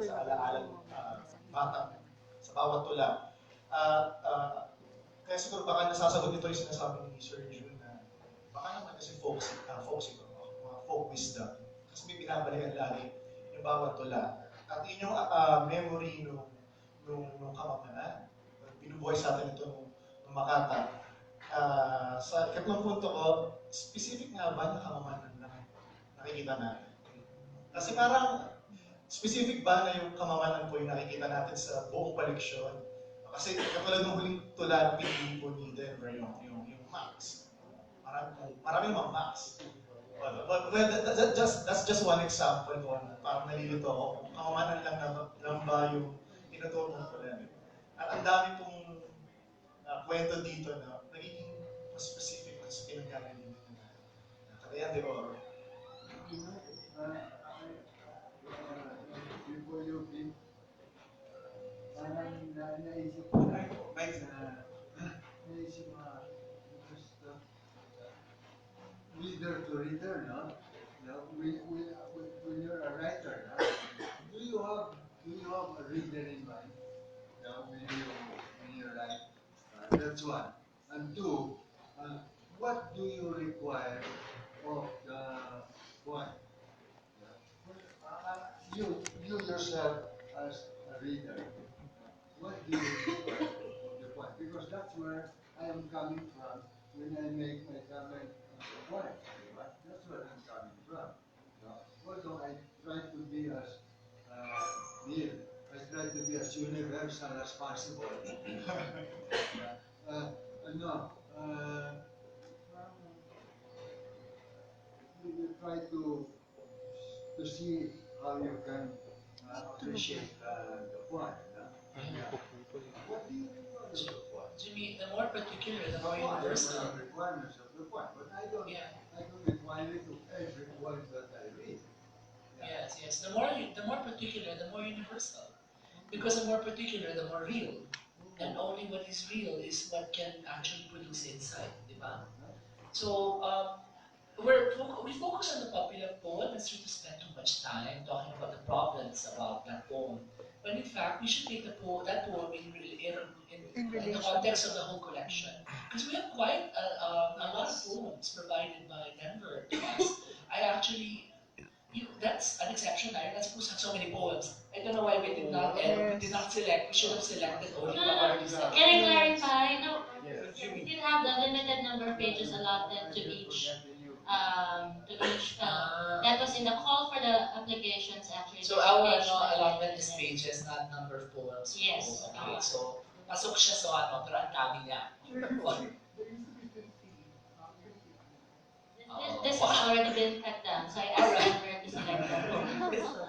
sa alaala ng batang sa bawat tula. At kaya siguro baka nasasagot nito yung sinasabi ni Sir Jun na baka naman kasi folksy ko, mga folk wisdom. Kasi may binabalikan lagi yung bawat tula. At yun yung memory nung kamamanan. Binubuhay sa atin ito nung Makata. Sa ikatlong punto ko, specific nga ba na kamamanan na nakikita natin? Kasi parang specific ba na yung kamamanan po yung nakikita natin sa buong koleksyon? Kasi katulad ng huling tula ng pinili po ni Denver, yung Max. Marami namang Max. Well, that's just one example po na parang nalilito ako. Kamamanan lang ba yung tinutukoy ko lang. At ang dami pong kwento dito na nagiging mas specific sa pinanggalingan nila. Kaya de Oro. Before you give, parang naisip ko na, naisip mo, just reader to reader, no? When you're a writer, no? do you have a reader in mind? No? When you write, that's one. And two, what do you require of the poem? You yourself as a reader, what do you require of the poem? Because that's where I am coming from when I make my comment on the poem. That's where I'm coming from. Although I try to be as Neil, I try to be as universal as possible. You try to see how you can appreciate the poem. What do you require of the poem? Jimmy, the more particular, the more universal. There are requirements of the poem, but I don't require it of every poem that I read. Yeah. Yes. The more particular, the more universal. Because the more particular, the more real. And only what is real is what can actually produce insight, di ba? So, we focus on the popular poem and sort of spend too much time talking about the problems about that poem. When in fact, we should take that poem in the context of the whole collection. Because we have quite a lot of poems provided by Denver to us. That's an exception. That's supposed to have so many poems. I don't know why we did not select. We should have selected only No, what already said. Can I clarify? No, we did have the limited number of pages allotted to each that was in the call for the applications actually. So our allotment is pages, not number of poems. Yes. Okay, so pasok siya sa pero ang dami niya. This has already been cut down, so I asked Denver to select.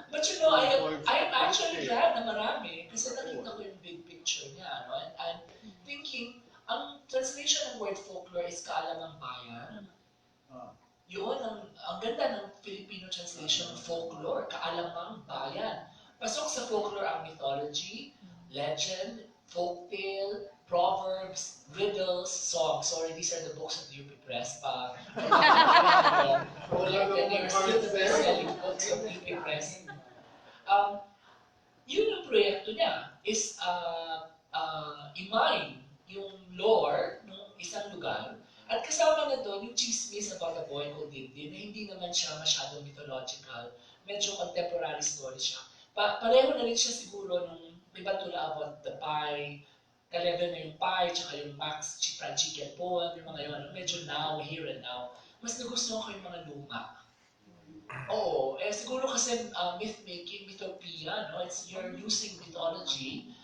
But you know, I'm actually glad na marami kasi nakita ko yung big picture niya. No? And I'm thinking, ang translation ng word folklore is kaalamang bayan. Yun, ang ganda ng Filipino translation ng folklore, kaalamang bayan. Pasok sa folklore ang mythology, legend, folktale, proverbs, riddles, songs. Sorry, these are the books of the UP Press. They're still the best-selling books of the UP Press. Yun yung proyekto niya, is i-mine yung lore ng isang lugar. At kasama na doon yung chismis about a boy called Dibdib na hindi naman siya masyadong mythological, medyo contemporary story siya. Pareho na rin siya siguro nung may batula about the pie, ka-level na yung pie, tsaka yung Max Fried Chicken poem, yung mga yun, medyo now, here and now. Mas nagustuhan ko yung mga luma. Oo, siguro kasi myth-making, mythopia, no? You're using mythology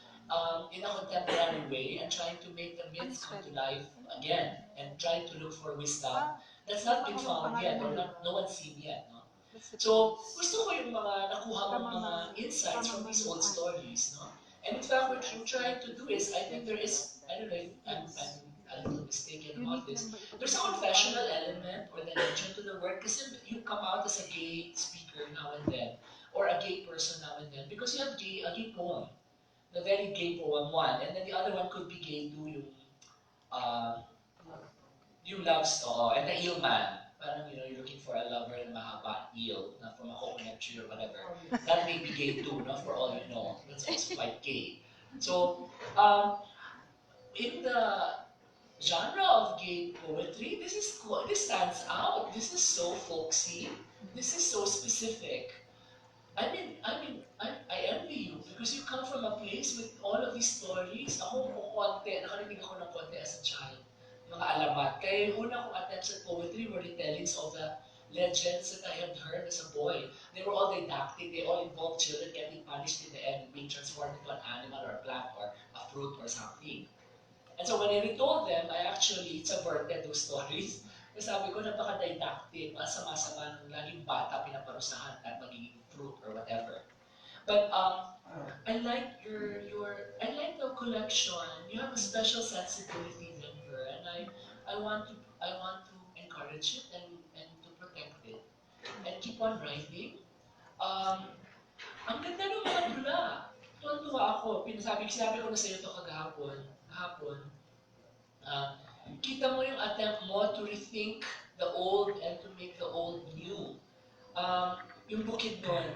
in a contemporary way and trying to make the myths come to life again and trying to look for wisdom that's not been found yet or no one's seen yet. No? So, gusto ko yung mga nakuha mong mga insights from these old stories. No? And in fact, what you're trying to do is, I think there is, I don't know if I'm a little mistaken about this, there's a confessional element or dimension to the work kasi you come out as a gay speaker now and then or a gay person now and then because you have a gay poem. The very gay poem one, and then the other one could be gay too, yung love story, and the ill man. Parang, you know, you're looking for a lover na mahaba eel, na from a coconut tree or whatever. That may be gay too, no? For all you know. That's also quite gay. So, in the genre of gay poetry, this stands out. This is so folksy. This is so specific. I envy you because you come from a place with all of these stories. Ako kung konti, nakarinig ako ng konti as a child. Mga alamat. Kaya yung una kong attempts at poetry were retellings of the legends that I had heard as a boy. They were all didactic. They all involved children getting punished in the end, being transformed into an animal or a plant or a fruit or something. And so when I retold them, I actually subverted those stories. Kasi sabi ko, napaka-didactic, masama-sama ng laging bata pinaparusahan at magiging fruit or whatever. But I like I like the collection. You have a special sensibility, Denver, and I want to encourage it and to protect it and keep on writing. Ang ganda ng mga tula. Tuwan-tuwa ako. Sinabi ko na sa iyo ito kahapon. Kita mo yung attempt mo to rethink the old and to make the old new. Yung Bukidnon,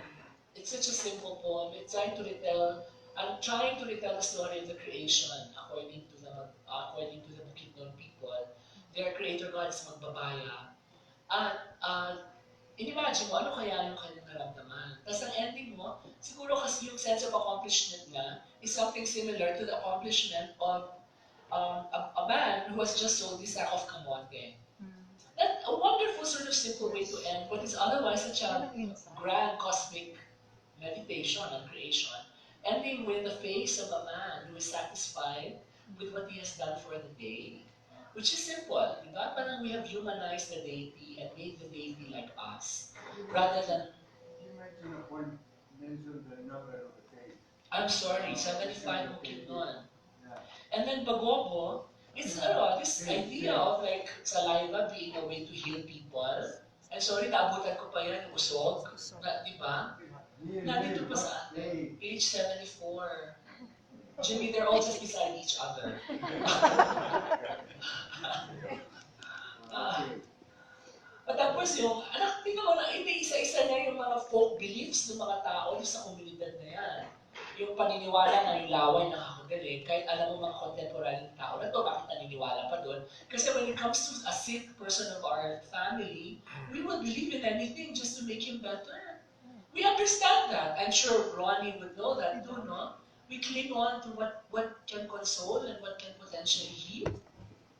it's such a simple poem. I'm trying to retell the story of the creation according to the Bukidnon people. Their creator God is Magbabaya. At inimagine mo, ano kaya yung kanyang karamdaman. Tapos ang ending mo, siguro kasi yung sense of accomplishment niya is something similar to the accomplishment of a man who has just sold his sack of kamote. That's a wonderful sort of simple way to end what is otherwise such a grand cosmic meditation on creation, ending with the face of a man who is satisfied with what he has done for the day, which is simple. Diba? Parang we have humanized the deity and made the deity like us, rather than, You mentioned the number of the page. I'm sorry, 75 Bukidnon. Yeah. And then Bagobo, it's this idea of like saliva being a way to heal people. And sorry, naabutan ko pa yan, yung usog. Di ba? Nandito pa sa page 74. Jimmy, they're all just beside each other. At tapos yung, tingnan mo na, isa-isa na yung mga folk beliefs ng mga tao sa komunidad na yan. Yung paniniwala na yung laway nakakagaling, kahit alam mo mga contemporary tao na to, bakit naniniwala pa doon? Kasi when it comes to a sick person of our family, we will believe in anything just to make him better. We understand that. I'm sure Ronnie would know that too, no? We cling on to what can console and what can potentially heal.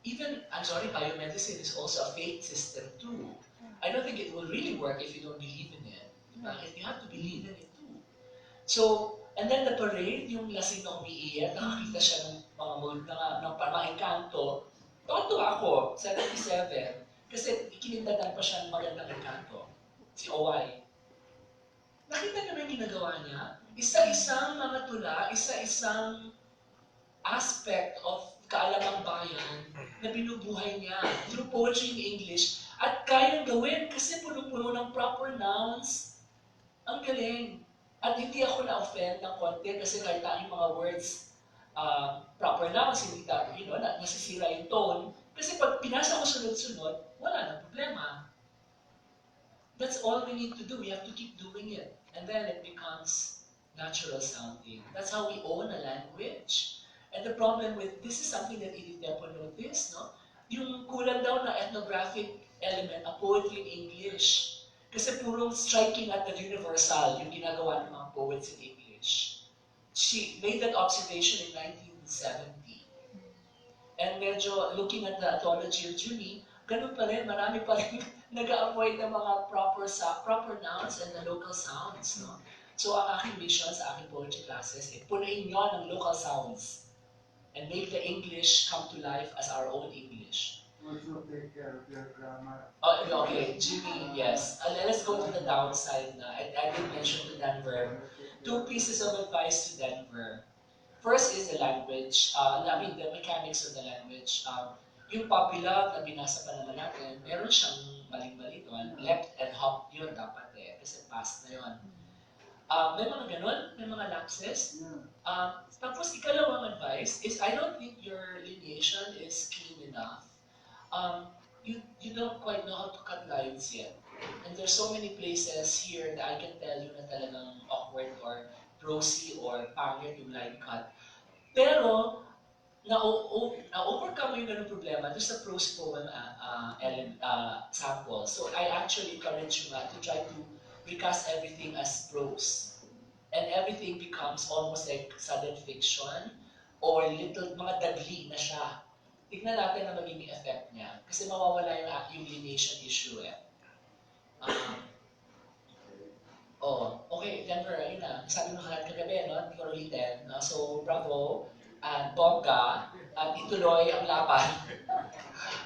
Even, I'm sorry, biomedicine is also a faith system too. I don't think it will really work if you don't believe in it. You have to believe in it too. So, and then the parade, yung lasing na umiiyak, nakakita siya ng mga mood ng encanto. Tuwa ako, 77, kasi ikinindagan pa siya ng magandang encanto. Si Owai. Nakita niyo ba yung ginagawa niya? Isa-isang mga tula, isa-isang aspect of kaalamang bayan na binubuhay niya through poetry in English at kayang gawin kasi puno-puno ng proper nouns. Ang galing. At hindi ako na-offend ng konti kasi kahit yung mga words proper nouns, hindi nasisira yung tone. Kasi pag pinasa ko sunod-sunod, wala na problema. That's all we need to do. We have to keep doing it. And then it becomes natural sounding. That's how we own a language. And the problem with, this is something that Edith Depo noticed, no? Yung kulang daw na ethnographic element, a poetry in English. Kasi purong striking at the universal yung ginagawa ng mga poets in English. She made that observation in 1970. And medyo looking at the anthology of Juni, ganun pa rin, marami pa rin nag-avoid ng mga proper nouns and the local sounds. No? So ang aking mission sa aking poetry classes, punuin nyo ng local sounds and make the English come to life as our own English. Also take care of your grammar. Oh, okay, Jimmy, yes. Let's go to the downside na. I did mention to Denver. 2 pieces of advice to Denver. First is the language. The mechanics of the language. Yung popular na binasa pa naman natin, meron siyang maling-mali doon. Left and hop yun dapat kasi past na yun. May mga ganun, may mga lapses. Tapos ikalawang advice is I don't think your lineation is clean enough. you don't quite know how to cut lines yet. And there's so many places here that I can tell you na talagang awkward or prosy or pangit yung line cut. Pero, na-overcome mo yung ganung problema doon sa prose poem sample. So I actually encourage you nga to try to recast everything as prose. And everything becomes almost like sudden fiction or little mga dagli na siya. Tignan natin na magiging effect niya. Kasi mawawala yung lineation issue eh. Okay, Denver, ayun na. Sabi mo kagabi, no? Hindi ko ulitin. No? So, bravo. At bongga. At ituloy ang laban.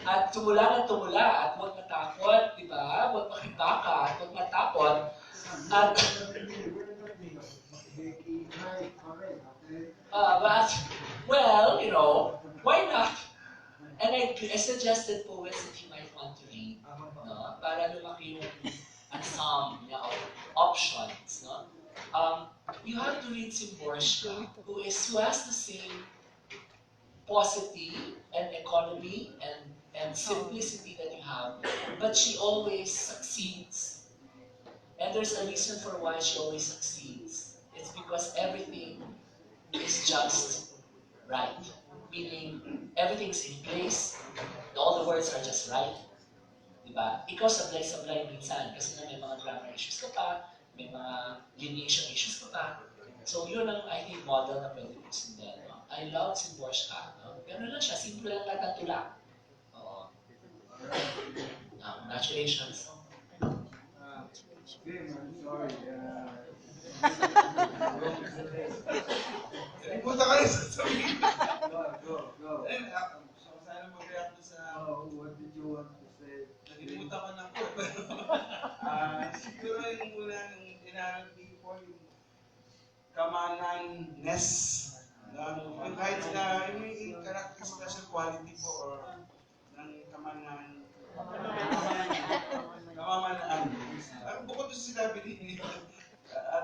At tumula ng tumula. At huwag matakot, di ba? Huwag makibaka. At huwag matakot. At, but, well, you know, why not? And I suggested poets that you might want to read, no? Para lumaki yung ensemble of options, no? You have to read Szymborska, who has the same paucity and economy and simplicity that you have, but she always succeeds. And there's a reason for why she always succeeds. It's because everything is just right. Meaning, everything's in place, all the words are just right. Diba? Ikaw sablay-sablay minsan kasi na may mga grammar issues ka pa, may mga lineation issues ka pa. So yun ang, I think, model na pwede ko sundan. No? I love Szymborska. No? Gano'n lang siya, simple lang lahat ng tula. Oo. Congratulations. Jim, I'm sorry. Punta ka rin sa sabihin. Go. So, sana mag-react sa... What did you want to say? Nalimutan ko na po. Siguro yung muna, nung inarami ko, yung kamanan-ness. Yung kahit na, yung character special quality po, or ng kamamanaan. Bukod sa sinabi ni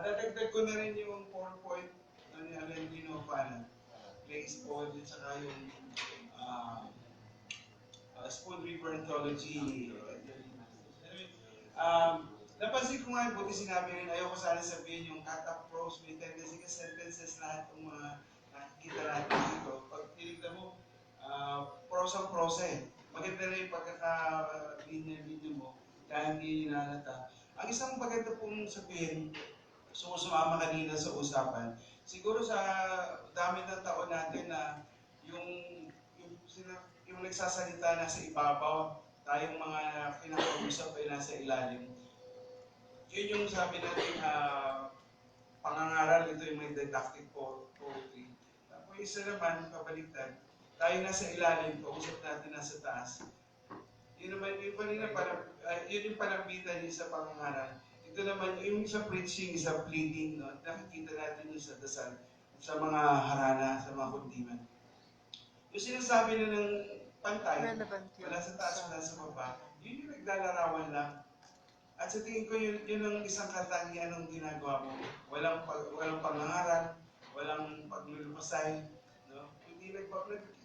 dadagdag ko na rin yung 4-point ni Alendino Fana. Place po, at saka yung Spoon River Anthology. Napansin ko nga, buti sinabi rin, ayoko sana sabihin yung cut-up prose, may tendency ka sentences lahat ng mga nakikita natin dito. Pag tinignan mo, prose ang prose eh. Maganda rin yung pagkaka-linya mo, kaya hindi nyo nalata. Ang isang maganda pong sabihin, sumusumama kanina sa usapan, siguro sa dami ng taon natin na yung nagsasalita nasa ibabaw, tayong mga pinakausap ay nasa ilalim. Yun yung sabi natin, pangangaral, ito yung may didactic poetry. Tapos isa naman, kabaliktad, tayo nasa ilalim, kausap natin nasa taas. Yun naman, yun yung panambitan niya sa pangangaral. Ito naman, yung sa preaching, sa pleading, no? Nakikita natin yung sa dasal, sa mga harana, sa mga kundiman. Yung sinasabi na ng pantay, wala sa taas, wala sa baba, yun yung naglalarawan lang. At sa tingin ko, yun ang isang katangian ng ginagawa mo. Walang pangangaral, walang paglulupasay, no? Hindi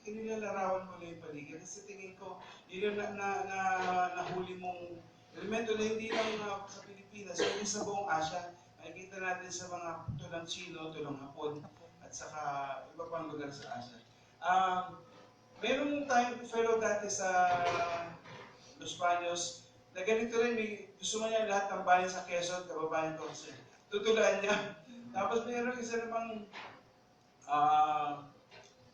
nilalarawan mo lang yung paligid. At sa tingin ko, yun yung nahuli mong elemento na hindi lang sa Pilipinas, kundi sa buong Asia. Nakikita natin sa mga tulang Chino, tulang Hapon, at saka iba pang lugar sa Asia. Meron tayong fellow dati sa Los Baños na ganito rin, gusto mo niya lahat ng bayan sa Quezon, kababayan ko siya. Tutulaan niya. Tapos meron isa namang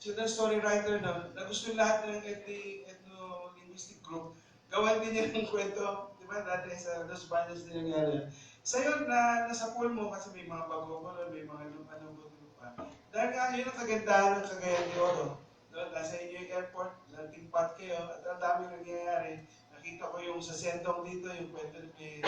children's story writer na gusto lahat ng ethno-linguistic group. Gawan din niya ng kwento, di ba? Dati sa Los Baños din nangyari. Sa yun, nasa pool mo kasi may mga bago-bago, may mga lupa. Dahil nga yun ang kagandahan ng Cagayan de Oro. Nasa inyo yung airport, nagtingpat kayo, at ang dami nangyayari. Nakita ko yung sa Sendong dito, yung kwento ng may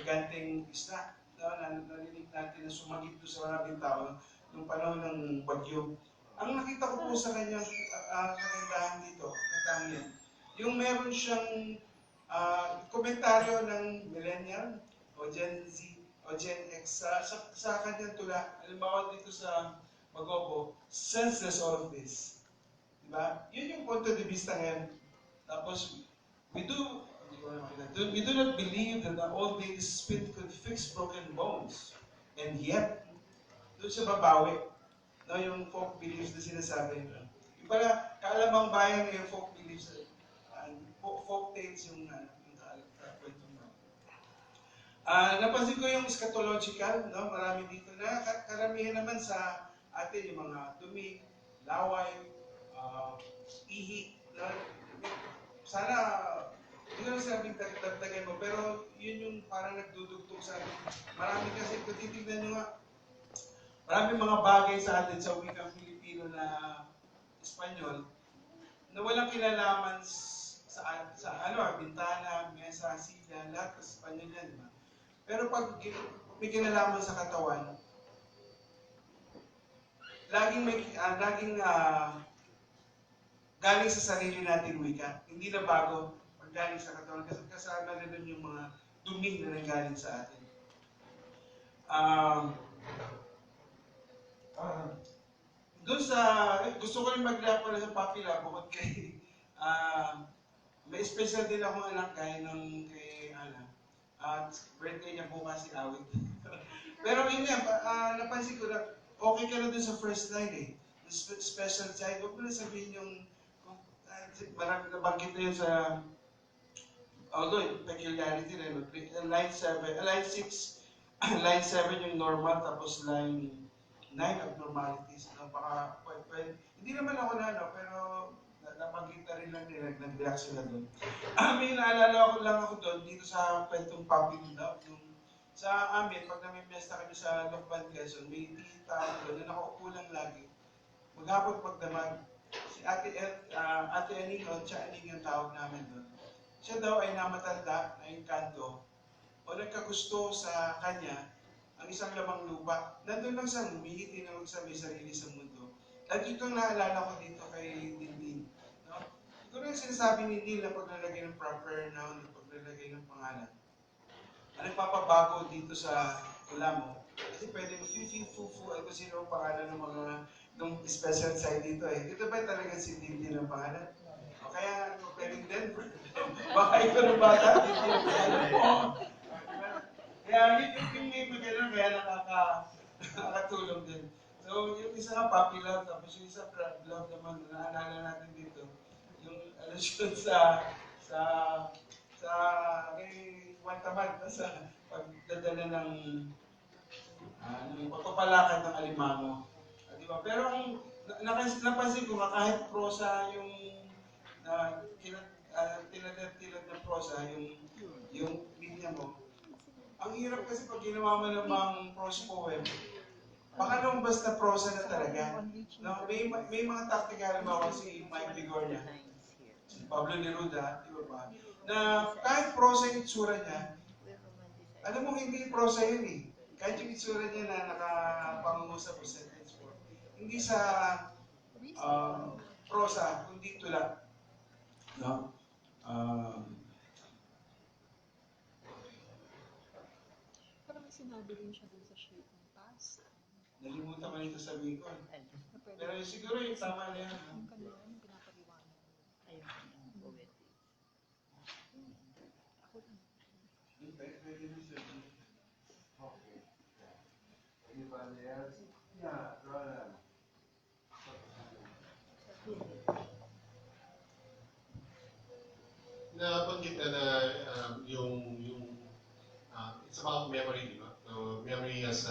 giganting isla. Narinig natin na sumagip doon sa maraming tao nung panahon ng bagyo. Ang nakita ko po sa kanyang kagandahan dito, katangian, yung meron siyang komentaryo ng millennial o Gen Z o Gen X sa kanyang tula. Halimbawa dito sa Magobo, senseless all of this. Diba? Yun yung punto de vista ngayon. Tapos, we do we do not believe that the old lady's spit could fix broken bones. And yet, doon siya babawi. No, yung folk beliefs na sinasabi. Yung pala, kaalamang bayan yung folk beliefs, folk tales yung kwento mo. Napansin ko yung eschatological, no? Marami dito na karamihan naman sa atin yung mga dumi, laway, ihi. No? Sana, hindi ko na sinabing dagdagan mo, pero yun yung parang nagdudugtong sa atin. Marami kasi, kung titignan nyo nga, maraming mga bagay sa atin sa wikang Pilipino na Espanyol na walang kinalaman sa bintana, mesa, silya, lahat sa Espanyol yan, di ba? Pero pag may kinalaman sa katawan, laging galing sa sarili natin wika. Hindi na bago pag galing sa katawan kasi kasama na doon yung mga dumi na nanggaling sa atin. Doon sa, gusto ko rin mag-lap pala sa Papila bukod kay, may special din akong anak kay Ana. At birthday niya bukas si Awit. Pero yun nga, napansin ko na okay ka na dun sa first line eh. Special child, huwag mo na sabihin yung, marami nabanggit na yun sa, although peculiarity na yun, line 6, line 7 yung normal, tapos line 9 abnormalities. Baka, hindi naman ako na, pero nabanggit na rin lang nila, nag-react sila doon. May naalala ko lang ako doon, dito sa kwentong Puppy Love, sa amin, pag namimesta kami sa Lokban, Quezon, may tita doon na nakaupo lang lagi. Maghapon pagdamag, si Ate Aning, siya Aning yung tawag namin doon. Siya daw ay namatanda, na inkanto, o nagkagusto sa kanya, ang isang lamang lupa. Nandun lang sa humihiti na magsabi sarili sa mundo. At ito naalala ko dito kay Dindin. No? Ito na yung sinasabi ni Neil na paglalagay ng proper noun, paglalagay ng pangalan. Ang nagpapabago dito sa tula mo, kasi pwede mo fufu, ay kung sino ang pangalan ng mga ng special side dito eh. Dito ba talaga si Dindin ang pangalan? O kaya pwedeng Denver. Baka ikaw ng bata, Dindin ang pangalan mo. Kaya yun yung name mo gano'n, kaya nakakatulong din. So yung isa nga Puppy Love, tapos yung isa Crab Love naman, naalala natin dito. Yung alusyon sa kay Juan Tamad, sa pagdadala ng pagpapalakad ng alimango. Di ba? Pero ang napansin ko nga kahit prosa yung tinatid ng prosa, yung linya mo, ang hirap kasi pag ginawa mo namang prose poem, baka nung basta prosa na talaga. No, may mga taktika, halimbawa si Mike Vigornia, si Pablo Neruda, di ba ba? Na kahit prosa yung itsura niya, alam mo hindi prosa yun eh. Kahit yung itsura niya na nakapangungusap o sentence form. Hindi sa prosa, kundi tula. No? Parang may sinabi rin siya dun sa shape ng past. Nalimutan ko nito sabihin ko. Pero siguro yung tama na yan. Yung kanina, pinapaliwanag. Ayun, poet. Ako din. Pwede rin sabihin. Okay. Anybody else? Yeah, Roland. Nabanggit na it's about memory, di ba? So memory has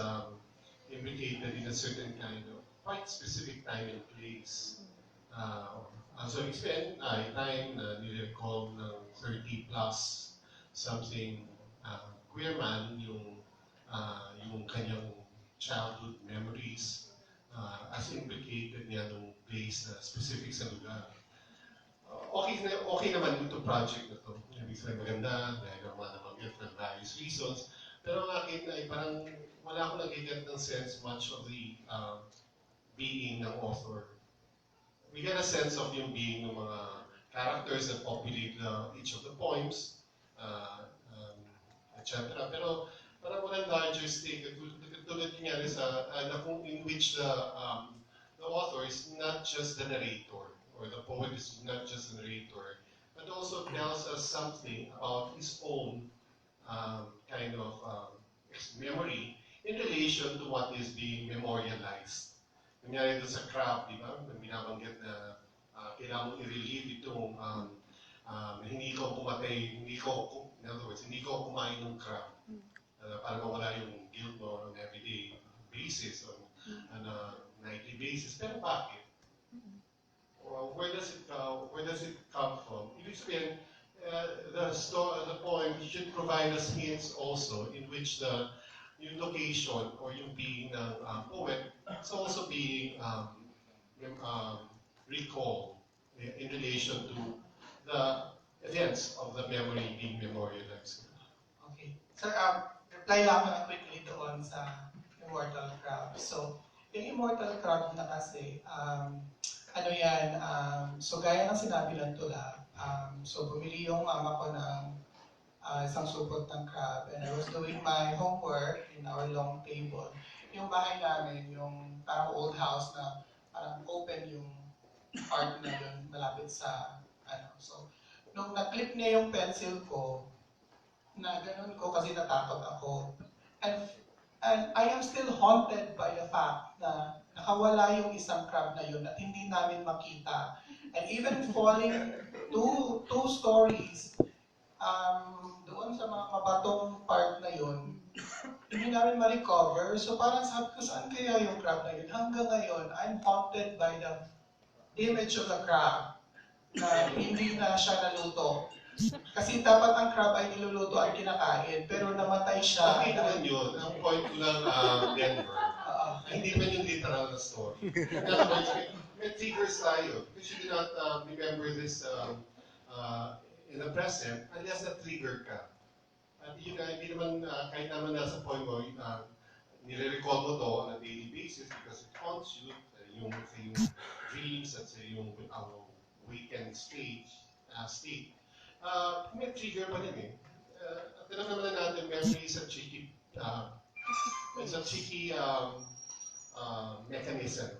implicated in a certain kind of quite specific time and place. So expand time na nirecall ng 30 plus something queer man yung kanyang childhood memories as implicated niya nung place na specific sa lugar. Okay naman ito project na to. Ibig sabihin maganda, dahil naman nabanggit for various reasons. Pero ang akin ay parang wala akong nag-get ng sense much of the being ng author. We get a sense of yung being ng mga characters that populate each of the poems, etc. Pero parang walang larger stake. Tulad nangyari sa, in which the author is not just the narrator, or the poet is not just a narrator, but also tells us something about his own kind of memory in relation to what is being memorialized. Kunyari doon sa crab, di ba? Binabanggit na kailangan mong i-relieve itong hindi ko pumatay, in other words, hindi ko kumain ng crab. Para mawala yung guilt mo on an everyday basis, on a nightly basis. Pero bakit? Where does it come from? Ibig sabihin, the poem should provide us hints also in which yung location or yung being ng poet is also being recalled in relation to the events of the memory being memorialized. Okay. Sir, reply lang ako na quickly doon sa Immortal Crab. So, yung Immortal Crab na kasi, ano yan, so gaya ng sinabi ng Tula, so bumili yung mama ko ng isang supot ng crab and I was doing my homework in our long table. Yung bahay namin, yung parang old house na parang open yung part na yun malapit sa ano. So, nung na-clip niya yung pencil ko, na ganun ko kasi natakot ako. And I am still haunted by the fact na nakawala yung isang crab na yun at hindi namin makita. And even falling two stories, doon sa mga mabatong part na yun, hindi namin ma-recover. So parang sabi ko, saan kaya yung crab na yun? Hanggang ngayon, I'm haunted by the image of the crab na hindi na siya naluto. Kasi dapat ang crab ay niluluto at kinakain, pero namatay siya. Okay naman yun. Ang point ko lang, Denver, hindi man yung literal na story. In other words, may triggers tayo. Because you do not remember this in the present unless na-trigger ka. At yun nga, hindi naman, kahit naman nasa point mo, nire-recall mo to on a daily basis because it haunts you, yung dreams at sa yung weekend state. May trigger pa rin eh. At alam naman natin, memory is a tricky mechanism.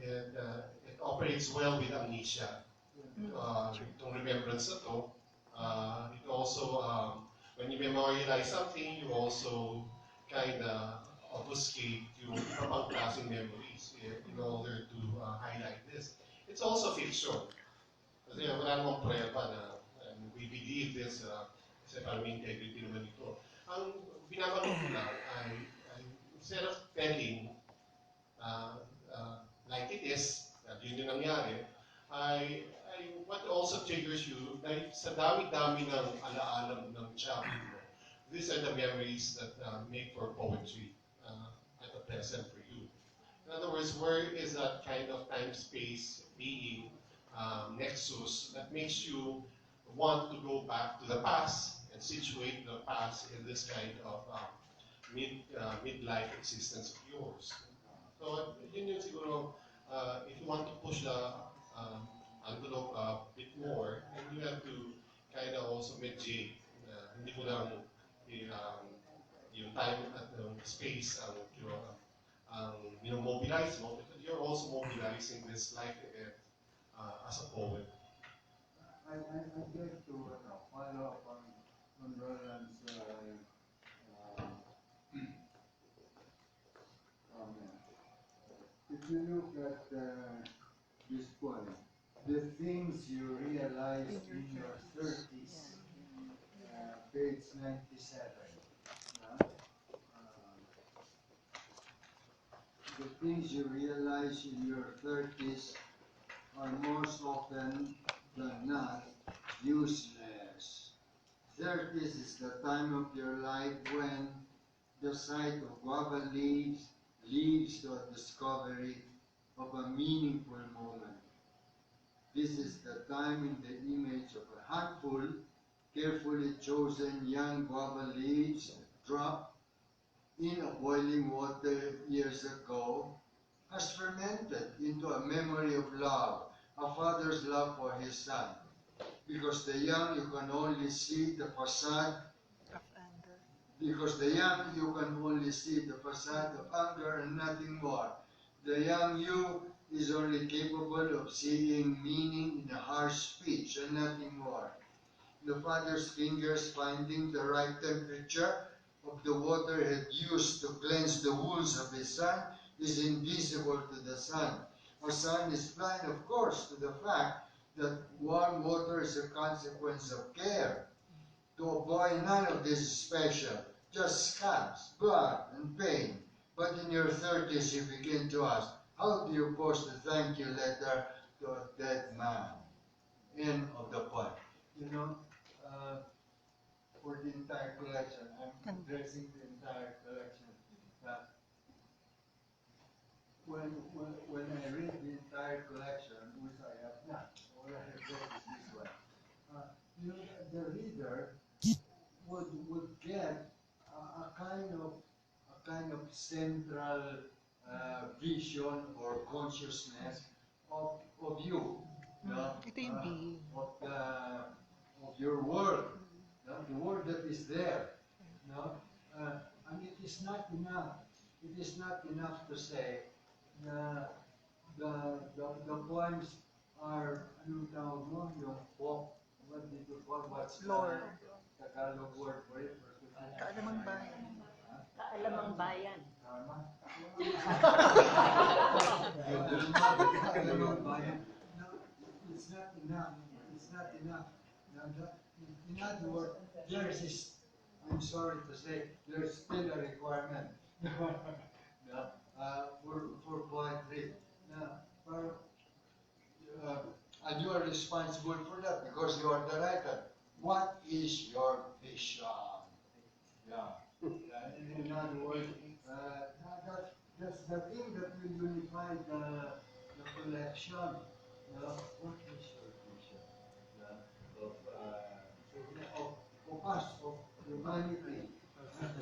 It operates well with amnesia. Itong remembrance na to, it also, when you memorialize something, you also kind of obfuscate yung iba pang klaseng memories in order to highlight this. It's also fiction. Kasi wala namang prueba na we believe this kasi parang may integrity naman ito. Ang binabanggit ko lang ay instead of telling like it is, yun yung nangyari, what also triggers you, like sa dami-dami ng alaala ng childhood mo, these are the memories that make for poetry at the present for you. In other words, where is that kind of time-space being nexus that makes you want to go back to the past and situate the past in this kind of midlife existence of yours. So yun yung siguro, if you want to push the envelope a bit more, then you have to kind of also mediate. Hindi mo lang yung time at space ang mobilize mo, but you're also mobilizing this life event as a poet. I'd like to follow up on Roland's comment. If you look at this poem, the things you realize in your 30s, page 97. The things you realize in your 30s are most often than not useless. 30s is the time of your life when the sight of guava leaves leads to a discovery of a meaningful moment. This is the time in the image of a handful carefully chosen young guava leaves dropped in a boiling water years ago has fermented into a memory of love, a father's love for his son. Because the young, you can only see the facade Of anger. because the young, you can only see the facade of anger and nothing more. The young you is only capable of seeing meaning in a harsh speech and nothing more. The father's fingers finding the right temperature of the water he had used to cleanse the wounds of his son is invisible to the son. Our son is blind, of course, to the fact that warm water is a consequence of care. To a boy, none of this is special, just scabs, blood, and pain. But in your 30s, you begin to ask, how do you post a thank you letter to a dead man? End of the point. You know, for the entire collection, I'm addressing the entire collection. When I read the entire collection, which I have not, all I have read is this one, you know, the reader would get a kind of central vision or consciousness of you, no? Ito yung being. Of your world, no? The world that is there, no? And it is not enough. It is not enough to say the poems are ano tawag mo, yung folk, what did you call, what's the Lore. Tagalog word for it? Kaalamang bayan. Kaalamang bayan. Tama? Kaalamang bayan. No, it's not enough. It's not enough. In other words, there's this, I'm sorry to say, there's still a requirement for poetry. And you are responsible for that because you are the writer. What is your vision? Yeah. In other words, that's the thing that will unify the collection. What is your vision? Of us, of humanity. Not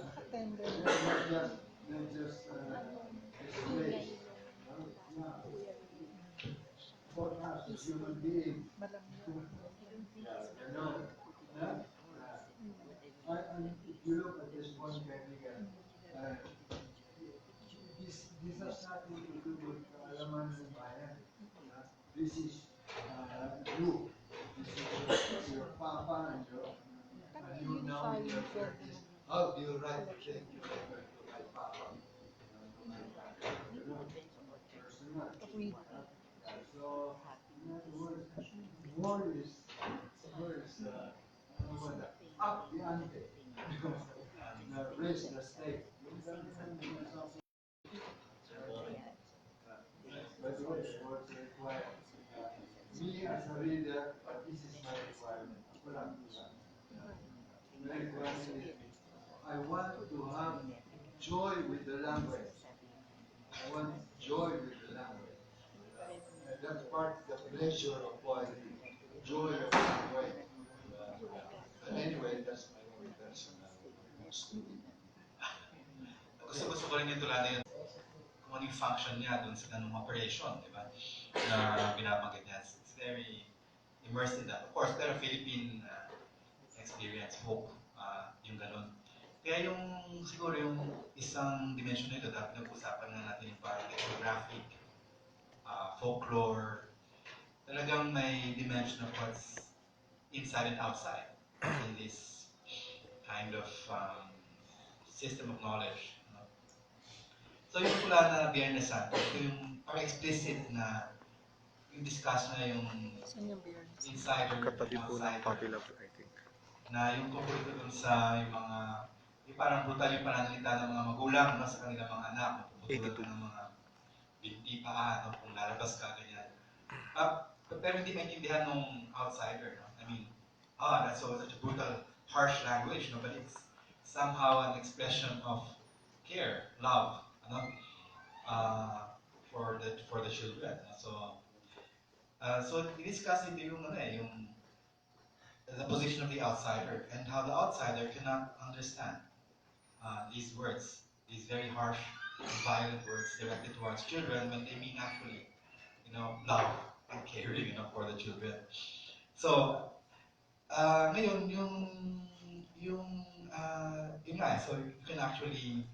just this place. For us as human beings. You know, if you look at this one kaibigan, this has nothing to do with Alaman ng Bayan. This is you. This is your papa and you now in your 30s. How do you write the thank you letter to my papa? You know, personal. So, in other words, war is up the ante, raise the stake. But what's required? Me as a reader, but this is my requirement. My requirement is, I want to have joy with the language. I want joy with the language. That's part of the pleasure of poetry, joy of language. But anyway, that's my own personal Gusto ko rin yung tuladan yun kung ano yung function niya dun sa ganung operation, di ba? Na binabanggit niya. It's very immersed in that. Of course, pero Philippine experience, hope, yung ganun. Kaya yung siguro yung isang dimension nito, dapat nag-usapan na natin yung parang ethnographic, folklore, talagang may dimension of what's inside and outside in this kind of system of knowledge. No? So yung pula na Biyernes Santo, ito yung parang explicit na yung discuss na yung insider and outsider. Na yung tungkol ito dun sa yung mga yung parang brutal yung pananalita ng mga magulang no, sa kanilang mga anak, puputulad ng mga binti pa, no, kung lalabas ka, ganyan. Pero hindi maintindihan ng outsider. No? I mean, that's such a brutal, harsh language, no? But it's somehow an expression of care, love, no? For the children. No? So we discuss ito yung the position of the outsider and how the outsider cannot understand these words, these very harsh, violent words directed towards children when they mean actually, love and caring, for the children. So, ngayon so you can actually,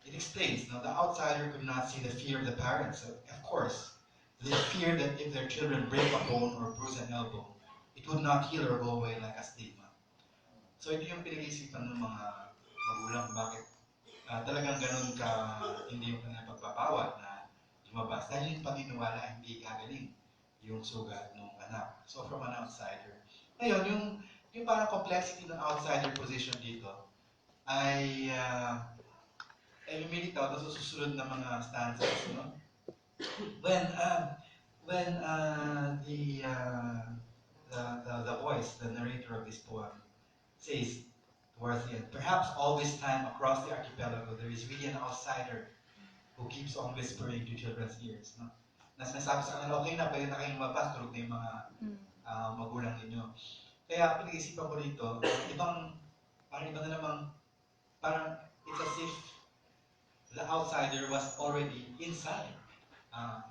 it explains, the outsider could not see the fear of the parents. So, of course, They fear that if their children break a bone or bruise an elbow, it would not heal or go away like a stigma. So ito yung pinag-iisipan ng mga magulang bakit talagang ganun ka hindi yung kanilang pagpapawat na lumabas. Dahil yung paniniwala hindi gagaling yung sugat ng anak. So from an outsider. Ngayon, yung parang complexity ng outsider position dito ay lumilitaw na sa susunod na mga stanzas. No? When the voice, the narrator of this poem, says towards the end, perhaps all this time across the archipelago there is really an outsider who keeps on whispering to children's ears. No? Na sinasabi sa kanila, okay na, pwede na kayong lumabas, tulog na yung mga magulang ninyo. Kaya pinag-isipan ko rito, parang iba na namang, parang it's as if the outsider was already inside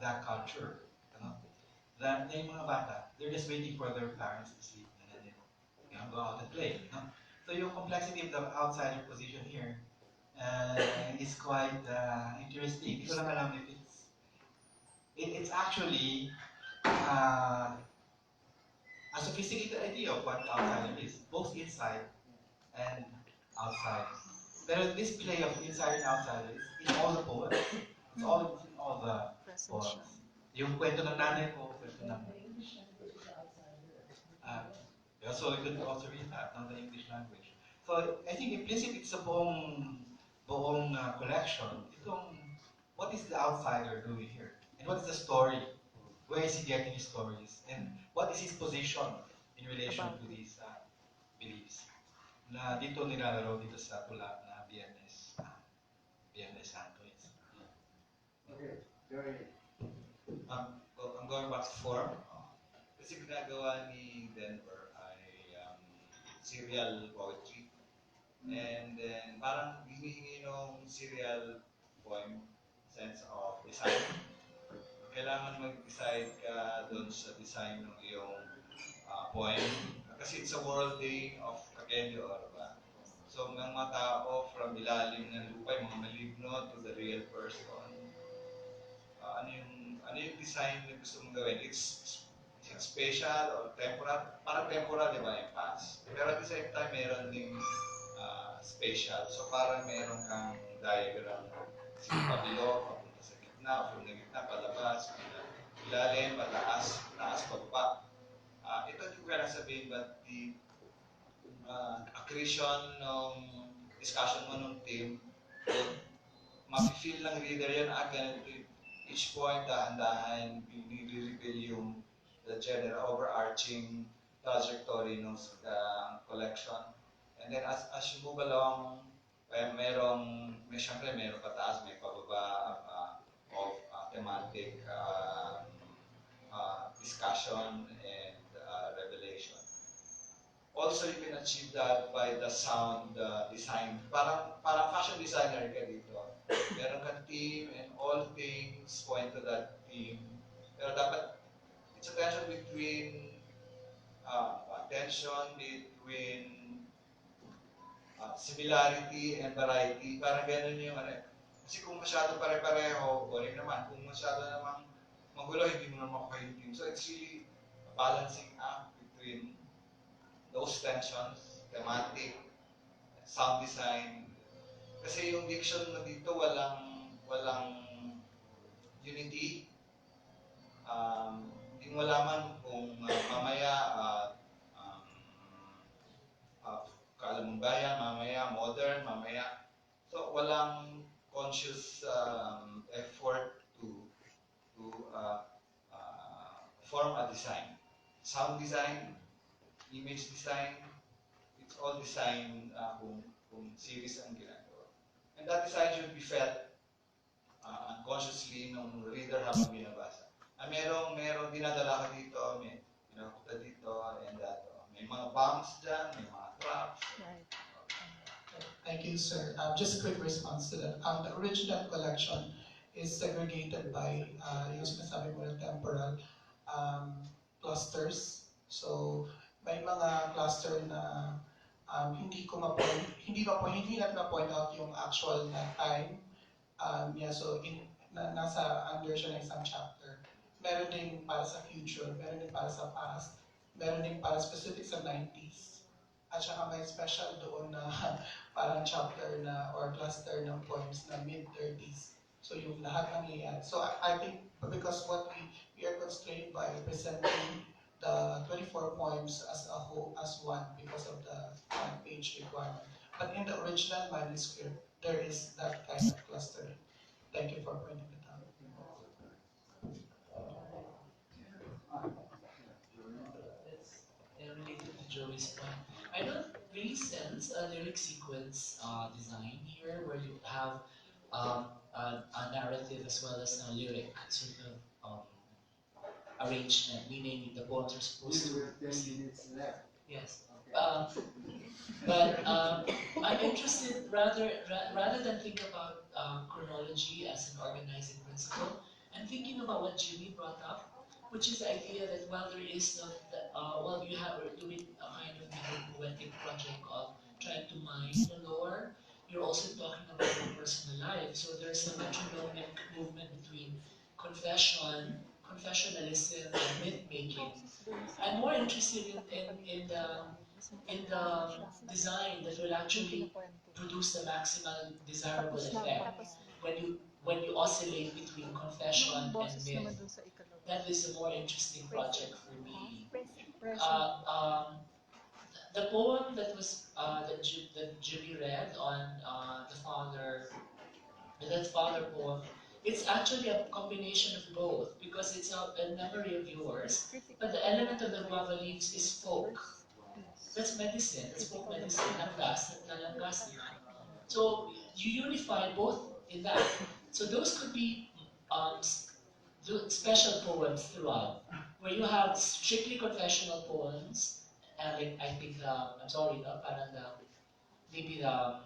that culture. Na yung mga bata, they're just waiting for their parents to sleep and then they go out and play. So yung complexity of the outsider position here is quite interesting. Hindi ko lang alam if it's actually a sophisticated idea of what outsider is, both inside and outside. Pero this play of inside and outside is in all the poems. It's all in all the poems. Yung kwento ng nanay ko, kwento ng so we could also read that, not the English language. So I think implicit it's a buong collection. What is the outsider doing here? And what is the story? Where is he getting his stories? And what is his position in relation to these beliefs? Na dito nilalaro dito sa tula na Biyernes Santo. Okay, very I'm going back to form. Kasi ginagawa ni Denver ay serial poetry. And then parang hinihingi ng serial poem sense of design. Kailangan mag-decide ka doon sa design ng iyong poem. Kasi it's a worlding of Kagenyo Orba. So mga tao from ilalim ng lupa, mga maligno to the real person. Ano yung design na gusto mong gawin? It's spatial or temporal. Parang temporal, di ba, yung past. Pero at the same time, meron ding spatial. So parang meron kang diagram. Si pabilo, papunta sa gitna, from the gitna, palabas, ilalim, pataas, taas, pagpa. Ito yung kaya sabihin, but the accretion ng discussion mo ng team, ma-feel ng reader yan, ganito each point, dahan-dahan, nire-reveal yung the general overarching trajectory ng collection. And then as you move along, siyempre meron pataas, may pababa of thematic discussion and revelation. Also, you can achieve that by the sound design. Parang fashion designer ka dito. Meron kang theme and all things point to that theme. Pero dapat, it's a tension between similarity and variety. Parang ganun yung kasi kung masyado pare-pareho, boring naman. Kung masyado namang magulo, hindi mo naman makuha yung theme. So it's really a balancing act between those tensions, thematic, sound design. Kasi yung diction mo dito walang unity. Hindi mo malaman kung mamaya kaalamang bayan, mamaya modern, mamaya. So walang conscious effort to form a design. Sound design, image design, it's all design kung series ang ginagawa. And that design should be felt unconsciously ng reader habang binabasa. Merong dinadala ka dito, may pinapunta dito, and that. May mga bumps dyan, may mga traps. Right. Thank you, sir. Just a quick response to that. The original collection is segregated by yung sinasabi mo na temporal clusters. So, may mga cluster na hindi natin ma-point out yung actual na time. So, nasa under siya ng isang chapter. meron din para sa future, meron din para sa past, meron din para specific sa 90s. At saka may special doon na parang chapter na or cluster ng poems na mid-30s. So yung lahat ng iyan. So I think because what we are constrained by presenting the 24 poems as a whole, as one, because of the page requirement. But in the original manuscript, there is that kind of clustering. Thank you for pointing it out. Related to Joey's point, I don't really sense a lyric sequence design here where you have a narrative as well as a lyric sort of arrangement, meaning the poems are supposed Still to. with 10 minutes left. Yes. Okay. But I'm interested rather than think about chronology as an organizing principle, I'm thinking about what Jimmy brought up, which is the idea that while there is no, we're doing a kind of poetic project of trying to mine the lore, you're also talking about your personal life. So there's a metronomic movement between confessionalism, and myth making. I'm more interested in the design that will actually produce the maximal desirable effect when you oscillate between confession and myth. That is a more interesting project for me. The poem that was that Jimmy read on that father poem, it's actually a combination of both because it's a memory of yours, but the element of the guava leaves is folk. That's medicine, that's folk medicine, nalangas. So you unify both in that. So those could be special poems throughout, where you have strictly confessional poems, and like, I think I'm sorry, no, parang maybe the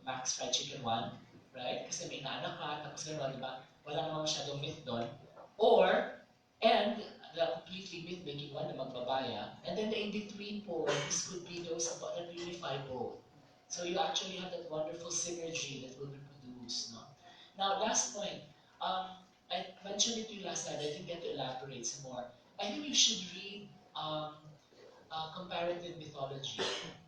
Max Fried Chicken one, right? Kasi may inaanak ka, tapos gano'n, di ba? Wala namang masyadong myth doon. Or, and the completely myth-making one na magbabaya, and then the in-between poems could be those that unify both. So you actually have that wonderful synergy that will be produced, no? Now, last point. I mentioned it to you last night, I didn't get to elaborate some more. I think you should read comparative mythology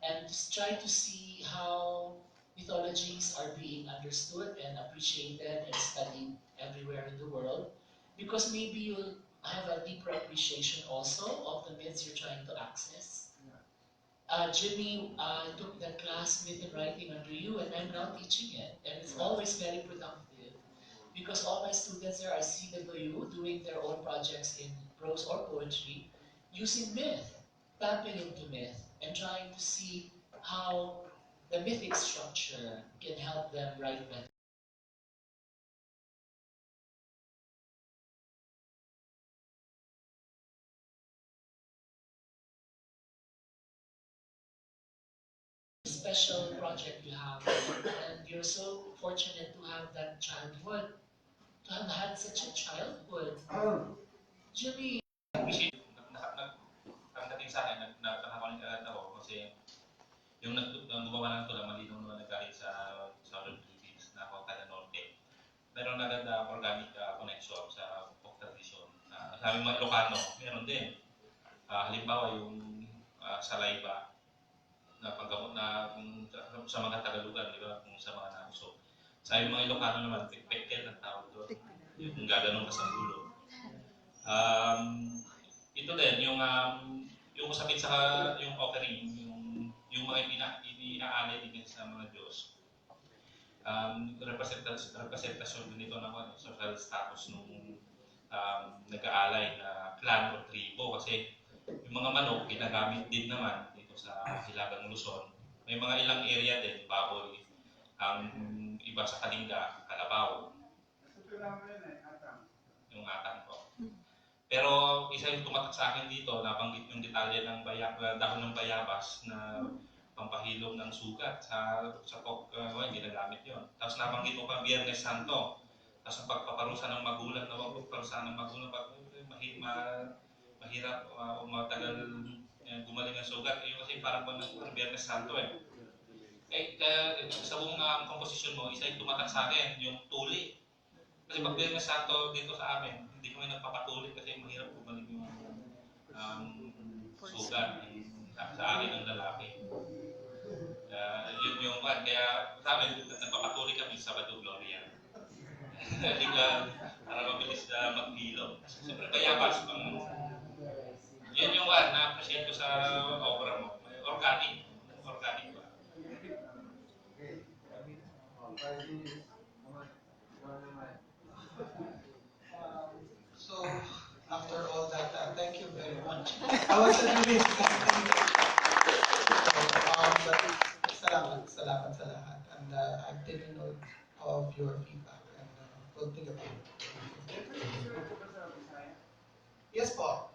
and just try to see how mythologies are being understood and appreciated and studied everywhere in the world, because maybe you'll have a deeper appreciation also of the myths you're trying to access. Jimmy took that class, Myth and Writing, under you, and I'm now teaching it, and it's always very productive because all my students there are CW doing their own projects in prose or poetry using myth, tapping into myth, and trying to see how the mythic structure can help them write better. Special project you have, and you're so fortunate to have that childhood, to have had such a childhood. Jimmy. Ang dating sa akin, nakakakulit ako kasi yung gumawa ng tula, malinaw naman nagkahit sa Southern Philippines na ako taga Norte. Meron agad na organic connection sa folk tradition. Sabi mga Ilocano, meron din. Halimbawa yung salayba na paggamot na sa mga Tagalugan, di ba, kung sa mga nausok. Sabi mga Ilocano naman, pekpektel ang tawag doon. Yung gaganon ka sa dulo. Ito din, yung usapin sa yung offering, yung mga inaalay din sa mga Diyos. Representasyon din ito ng social status nung nag-aalay na clan o tribo kasi yung mga manok ginagamit din naman dito sa Hilagang Luzon. May mga ilang area din, baboy, ang iba sa Kalinga, Kalabaw. Yung atang ko. Pero isa yung tumatak sa akin dito, nabanggit yung detalye ng dahon ng bayabas na pampahilom ng sugat sa ginagamit yon. Tapos nabanggit mo pa Biyernes Santo. Tapos ang pagpaparusa ng magulang, na pagpaparusa ng magulang, mahirap o matagal gumaling ang sugat. Yung kasi parang Biyernes Santo eh. Sa buong komposisyon mo, isa yung tumatak sa akin, yung tuli. Kasi pag Biyernes Santo dito sa amin, hindi kami nagpapatuloy kasi mahirap bumalik yung sugat sa akin ng lalaki. Yun yung kaya sa amin, nagpapatuloy kami sa Sabado Gloria. Hindi ka, para mabilis na maghilo. Siyempre, bayabas. Yun yung na-appreciate ko sa obra mo. Organic. Organic ba? So, after all that, thank you very much. I was really but salamat sa lahat. And I've taken note of your feedback and we'll think about it. Yes po.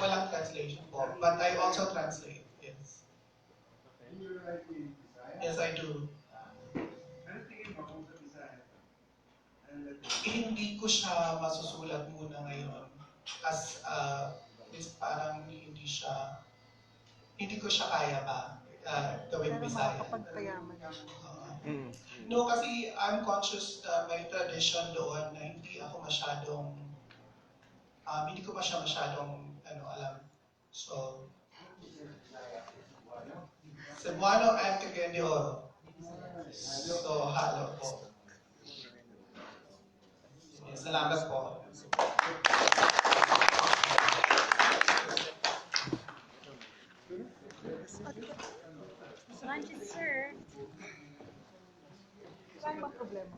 Walang translation po, but I also translate. Yes. Yes, I do. Hindi ko siya masusulat muna ngayon as parang hindi ko siya kaya pa gawing Bisaya. No, kasi I'm conscious may tradition doon na hindi ko masyadong alam. So, Cebuano and Cagayan de Oro. So, halo po. Salamat po. Lunch is served. Saan ba problema?